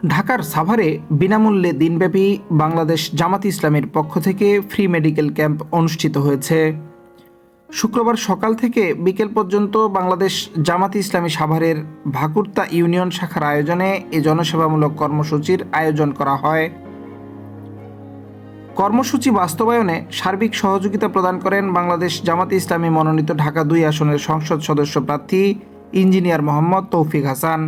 ঢাকার সাভারে বিনামূল্যে দিনব্যাপী বাংলাদেশ জামাত ইসলামীর পক্ষ থেকে ফ্রি মেডিকেল ক্যাম্প অনুষ্ঠিত হয়েছে। শুক্রবার সকাল থেকে বিকেল পর্যন্ত বাংলাদেশ জামাত ইসলামী সাভারের ভাকুরতা ইউনিয়ন শাখার আয়োজনে এ জনসেবামূলক কর্মসূচির আয়োজন করা হয়। কর্মসূচি বাস্তবায়নে সার্বিক সহযোগিতা প্রদান করেন বাংলাদেশ জামাত ইসলামী মনোনীত ঢাকা ২ আসনের সংসদ সদস্য প্রার্থী ইঞ্জিনিয়ার মোহাম্মদ তৌফিক হাসান।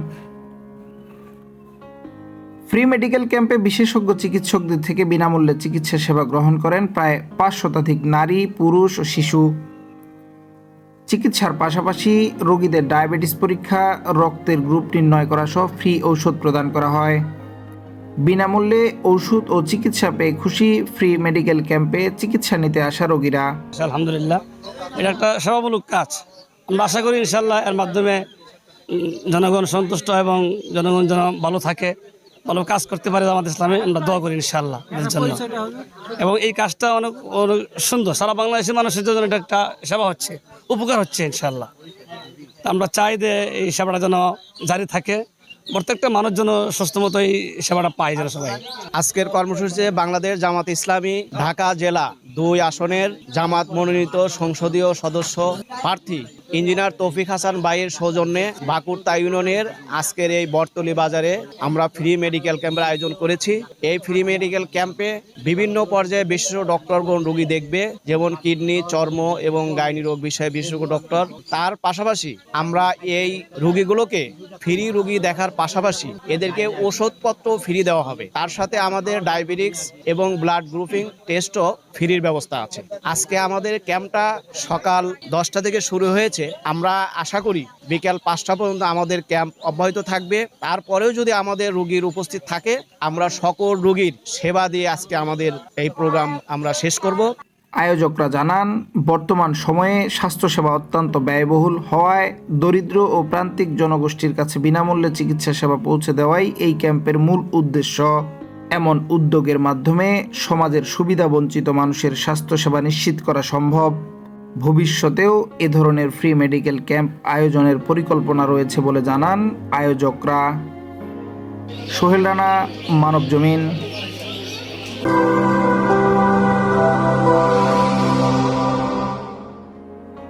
ফ্রি মেডিকেল ক্যাম্পে বিশেষজ্ঞ চিকিৎসকদের থেকে বিনামূল্যে চিকিৎসা সেবা গ্রহণ করেন প্রায় ৫ শতাধিক নারী, পুরুষ ও শিশু। চিকিৎসার পাশাপাশি রোগীদের ডায়াবেটিস পরীক্ষা, রক্তের গ্রুপ নির্ণয় করা সহ ফ্রি ঔষধ প্রদান করা হয়। বিনামূল্যে ওষুধ ও চিকিৎসা পেয়ে খুশি ফ্রি মেডিকেল ক্যাম্পে চিকিৎসা নিতে আসা রোগীরা। আলহামদুলিল্লাহ, এটা একটা সেবামূলক কাজ। আমরা আশা করি ইনশাল্লাহ এর মাধ্যমে জনগণ সন্তুষ্ট এবং জনগণ যেন ভালো থাকে, ভালো কাজ করতে পারে জামাত ইসলামে। আমরা দোয়া করি ইনশাল্লাহ এর জন্য। এবং এই কাজটা অনেক অনেক সুন্দর, সারা বাংলাদেশের মানুষের জন্য এটা একটা সেবা হচ্ছে, উপকার হচ্ছে ইনশাল্লাহ। আমরা চাই যে এই সেবাটা যেন জারি থাকে, প্রত্যেকটা মানুষ যেন সুস্থ মতো এই সেবাটা পায় যেন সবাই। আজকের কর্মসূচিতে বাংলাদেশ জামাত ইসলামী ঢাকা জেলা ২ আসনের জামাত মনোনীত সংসদীয় সদস্য প্রার্থী ইঞ্জিনিয়ার তৌফিক হাসান ভাইয়ের সৌজন্যে ভাকুরতা ইউনিয়নের আজকের এই বটতলী বাজারে আমরা ফ্রি মেডিকেল ক্যাম্পের আয়োজন করেছি। এই ফ্রি মেডিকেল ক্যাম্পে বিভিন্ন পর্যায়ে বিশেষজ্ঞ ডক্টরগণ রোগী দেখবে, যেমন কিডনি, চর্ম এবং গাইনি রোগ বিষয়ে বিশেষজ্ঞ ডক্টর। তার পাশাপাশি আমরা এই রোগীগুলোকে ফ্রি রোগী দেখার পাশাপাশি এদেরকে ওষুধপত্র ফ্রি দেওয়া হবে। তার সাথে আমাদের ডায়াবেটিক্স এবং ব্লাড গ্রুপিং টেস্টও ফ্রির ব্যবস্থা আছে। আজকে আমাদের ক্যাম্পটা সকাল 10টা থেকে শুরু হয়েছে। আমরা আশা করি বিকেল 5টা পর্যন্ত আমাদের ক্যাম্প অব্যাহত থাকবে। তারপরেও যদি আমাদের রোগীর উপস্থিত থাকে, আমরা সকল রোগীর সেবা দিয়ে আজকে আমাদের এই প্রোগ্রাম আমরা শেষ করব। আয়োজকরা জানান, বর্তমান সময়ে স্বাস্থ্যসেবা অত্যন্ত ব্যয়বহুল হওয়ায় দরিদ্র ও প্রান্তিক জনগোষ্ঠীর কাছে বিনামূল্যে চিকিৎসা সেবা পৌঁছে দেওয়াই এই ক্যাম্পের মূল উদ্দেশ্য। এমন উদ্যোগের মাধ্যমে সমাজের সুবিধাবঞ্চিত মানুষের স্বাস্থ্যসেবা নিশ্চিত করা সম্ভব। ভবিষ্যতেও এ ধরনের ফ্রি মেডিকেল ক্যাম্প আয়োজনের পরিকল্পনা রয়েছে বলে জানান আয়োজকরা। সোহেল রানা, মানবজমিন।